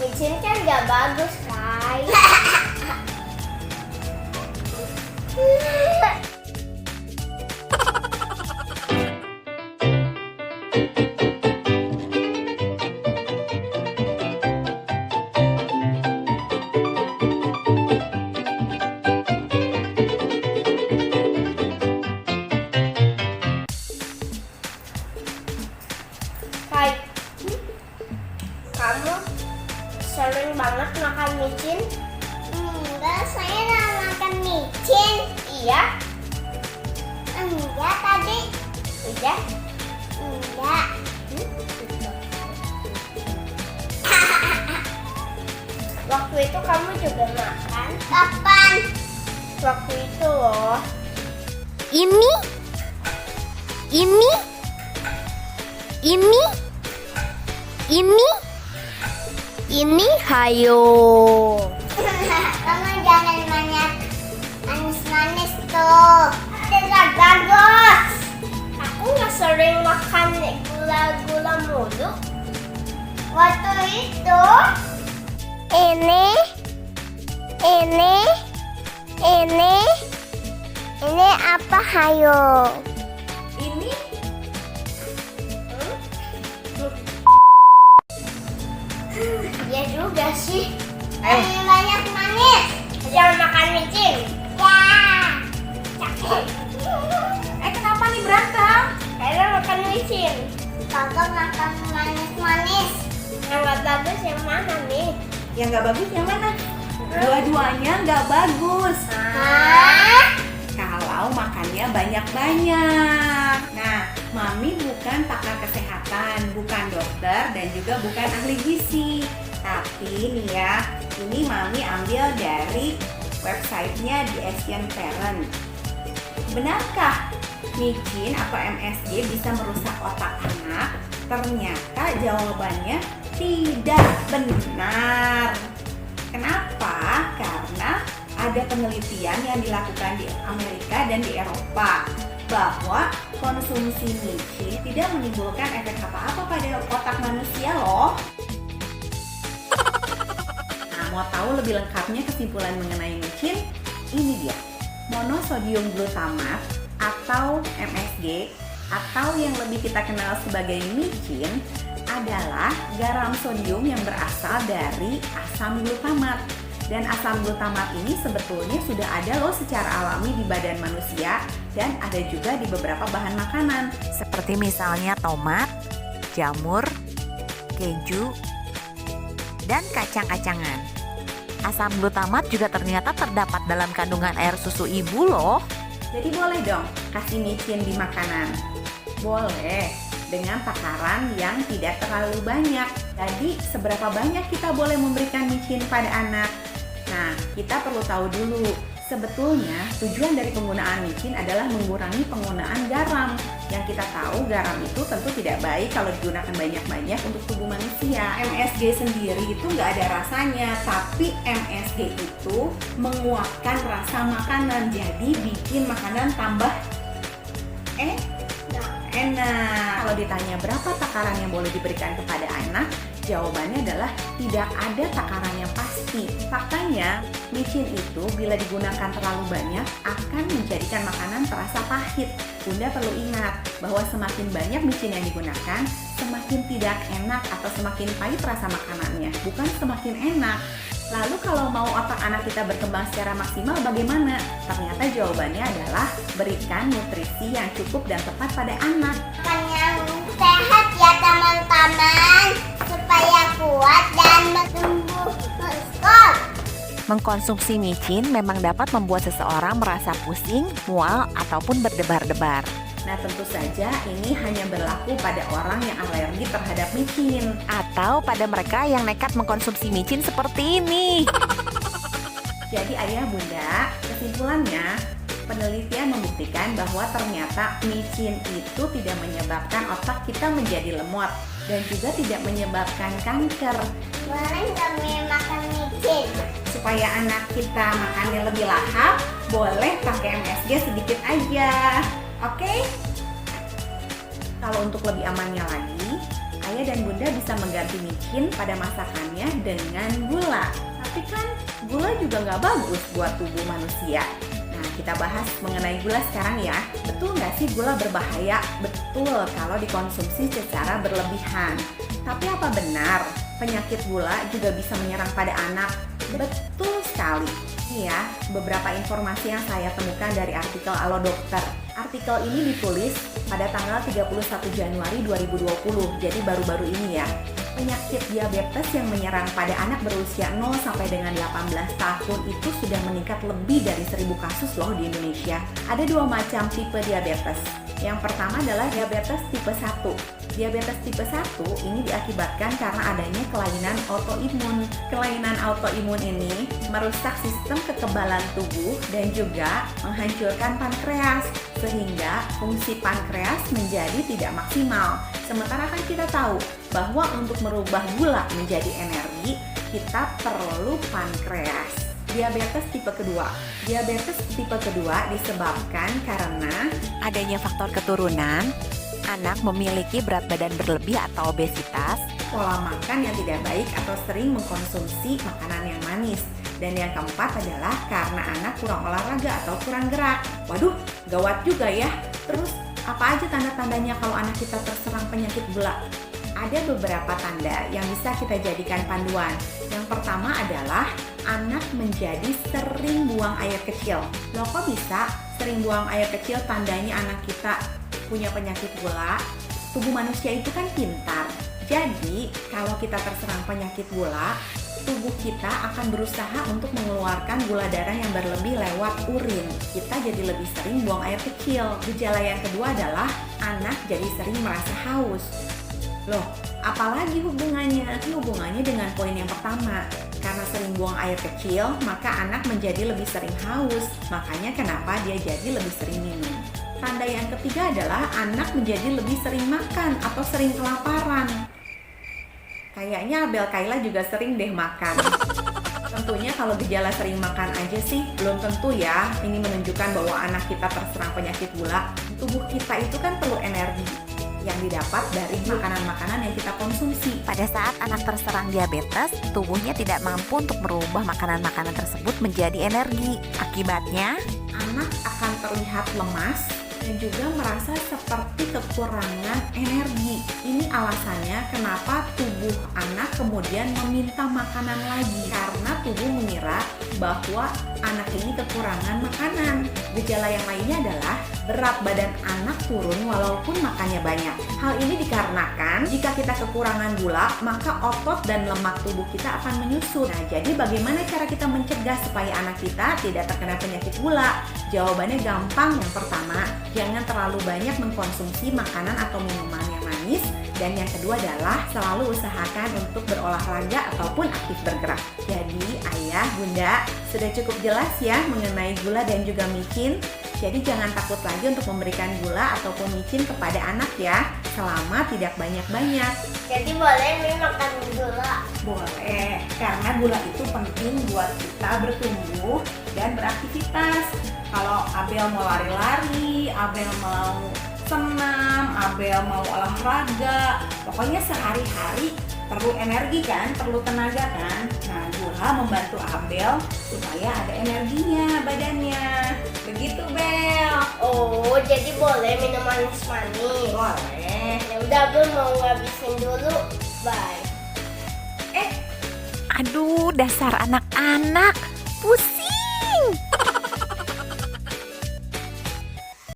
Micin kan gak bagus, Kai. Kai, kamu sering banget makan micin? Enggak, saya nggak makan micin. Iya? Enggak tadi. Iya? Enggak. Waktu itu kamu juga makan? Kapan? Waktu itu loh. Ini, ini, ini, hayo. Kamu jangan banyak manis-manis tuh. Tidak bagus. Aku nggak sering makan gula-gula mulu. Waktu itu ini apa hayo? Ini? Iya juga sih. Ini banyak manis. Jangan makan micin. Ya. Kenapa nih berantem? Karena makan micin. Kakak makan manis-manis. Yang nggak bagus yang mana nih? Yang nggak bagus yang mana? Dua-duanya nggak bagus. Hah? Kalau makannya banyak-banyak. Nah, Mami bukan pakar kesehatan, bukan dokter, dan juga bukan ahli gizi. Tapi nih ya, ini Mami ambil dari websitenya di Asian Parent. Benarkah micin atau MSG bisa merusak otak anak? Ternyata jawabannya tidak benar. Kenapa? Karena ada penelitian yang dilakukan di Amerika dan di Eropa bahwa konsumsi micin tidak menimbulkan efek apa-apa pada otak manusia loh. Nah, mau tahu lebih lengkapnya kesimpulan mengenai micin? Ini dia, monosodium glutamat atau MSG atau yang lebih kita kenal sebagai micin adalah garam sodium yang berasal dari asam glutamat. Dan asam glutamat ini sebetulnya sudah ada loh secara alami di badan manusia dan ada juga di beberapa bahan makanan seperti misalnya tomat, jamur, keju, dan kacang-kacangan. Asam glutamat juga ternyata terdapat dalam kandungan air susu ibu loh. Jadi boleh dong kasih micin di makanan? Boleh, dengan takaran yang tidak terlalu banyak. Jadi seberapa banyak kita boleh memberikan micin pada anak? Nah, kita perlu tahu dulu, sebetulnya tujuan dari penggunaan micin adalah mengurangi penggunaan garam. Yang kita tahu garam itu tentu tidak baik kalau digunakan banyak-banyak untuk tubuh manusia. MSG sendiri itu nggak ada rasanya, tapi MSG itu menguatkan rasa makanan, jadi bikin makanan tambah enak. Kalau ditanya berapa takaran yang boleh diberikan kepada anak, jawabannya adalah tidak ada takaran yang pasti. Faktanya, micin itu bila digunakan terlalu banyak akan menjadikan makanan terasa pahit. Bunda perlu ingat bahwa semakin banyak micin yang digunakan, semakin tidak enak atau semakin pahit rasa makanannya, bukan semakin enak. Lalu kalau mau otak anak kita berkembang secara maksimal bagaimana? Ternyata jawabannya adalah berikan nutrisi yang cukup dan tepat pada anak. Makan yang sehat ya teman-teman, supaya kuat dan tumbuh besar. Mengkonsumsi micin memang dapat membuat seseorang merasa pusing, mual, ataupun berdebar-debar. Nah, tentu saja ini hanya berlaku pada orang yang alergi terhadap micin atau pada mereka yang nekat mengkonsumsi micin seperti ini. Jadi ayah bunda, kesimpulannya penelitian membuktikan bahwa ternyata micin itu tidak menyebabkan otak kita menjadi lemot dan juga tidak menyebabkan kanker. Boleh kami makan micin? Supaya anak kita makannya lebih lahap, boleh pakai MSG sedikit aja. Oke? Kalau untuk lebih amannya lagi, ayah Ayah dan Bunda bisa mengganti micin pada masakannya dengan gula. Tapi kan gula juga nggak bagus buat tubuh manusia. Nah, kita bahas mengenai gula sekarang ya. Betul nggak sih gula berbahaya? Betul kalau dikonsumsi secara berlebihan. Tapi apa benar penyakit gula juga bisa menyerang pada anak? Betul sekali. Ini ya, beberapa informasi yang saya temukan dari artikel Alo Dokter. Artikel ini ditulis pada tanggal 31 Januari 2020, jadi baru-baru ini ya. Penyakit diabetes yang menyerang pada anak berusia 0 sampai dengan 18 tahun itu sudah meningkat lebih dari 1000 kasus loh di Indonesia. Ada 2 macam tipe diabetes. Yang pertama adalah diabetes tipe 1. Diabetes tipe 1 ini diakibatkan karena adanya kelainan autoimun. Kelainan autoimun ini merusak sistem kekebalan tubuh dan juga menghancurkan pankreas, sehingga fungsi pankreas menjadi tidak maksimal. Sementara kan kita tahu bahwa untuk merubah gula menjadi energi, kita perlu pankreas. Diabetes tipe kedua. Diabetes tipe kedua disebabkan karena adanya faktor keturunan, anak memiliki berat badan berlebih atau obesitas, pola makan yang tidak baik atau sering mengkonsumsi makanan yang manis. Dan yang keempat adalah karena anak kurang olahraga atau kurang gerak. Waduh, gawat juga ya. Terus apa aja tanda-tandanya kalau anak kita terserang penyakit gula? Ada beberapa tanda yang bisa kita jadikan panduan. Yang pertama adalah anak menjadi sering buang air kecil. Loh, kok bisa sering buang air kecil? Tandanya anak kita punya penyakit gula. Tubuh manusia itu kan pintar. Jadi kalau kita terserang penyakit gula, tubuh kita akan berusaha untuk mengeluarkan gula darah yang berlebih lewat urin. Kita jadi lebih sering buang air kecil. Gejala yang kedua adalah anak jadi sering merasa haus. Loh, apalagi hubungannya? Hubungannya dengan poin yang pertama. Karena sering buang air kecil, maka anak menjadi lebih sering haus. Makanya kenapa dia jadi lebih sering minum. Tanda yang ketiga adalah anak menjadi lebih sering makan atau sering kelaparan. Kayaknya Abel Kayla juga sering deh makan. Tentunya kalau gejala sering makan aja sih belum tentu ya. Ini menunjukkan bahwa anak kita terserang penyakit gula. Tubuh kita itu kan perlu energi yang didapat dari makanan-makanan yang kita konsumsi. Pada saat anak terserang diabetes, tubuhnya tidak mampu untuk merubah makanan-makanan tersebut menjadi energi. Akibatnya, anak akan terlihat lemas dan juga merasa seperti kekurangan energi. Ini alasannya kenapa tubuh anak kemudian meminta makanan lagi, karena tubuh mengira bahwa anak ini kekurangan makanan. Gejala yang lainnya adalah berat badan anak turun walaupun makannya banyak. Hal ini dikarenakan jika kita kekurangan gula, maka otot dan lemak tubuh kita akan menyusut. Nah, jadi bagaimana cara kita mencegah supaya anak kita tidak terkena penyakit gula? Jawabannya gampang. Yang pertama, jangan terlalu banyak mengkonsumsi makanan atau minuman yang manis. Dan yang kedua adalah selalu usahakan untuk berolahraga ataupun aktif bergerak. Jadi ayah, bunda, sudah cukup jelas ya mengenai gula dan juga micin. Jadi jangan takut lagi untuk memberikan gula ataupun micin kepada anak ya, selama tidak banyak-banyak. Jadi boleh nih makan gula? Boleh, karena gula itu penting buat kita bertumbuh dan beraktivitas. Kalau Abel mau lari-lari, Abel mau senam, Abel mau olahraga, pokoknya sehari-hari perlu energi kan, perlu tenaga kan. Nah, gula membantu Abel supaya ada energinya badannya. Begitu, Bel. Oh, jadi boleh minum manis-manis. Boleh. Ya udah, Bel mau ngabisin dulu. Bye. Aduh, dasar anak-anak, pusing.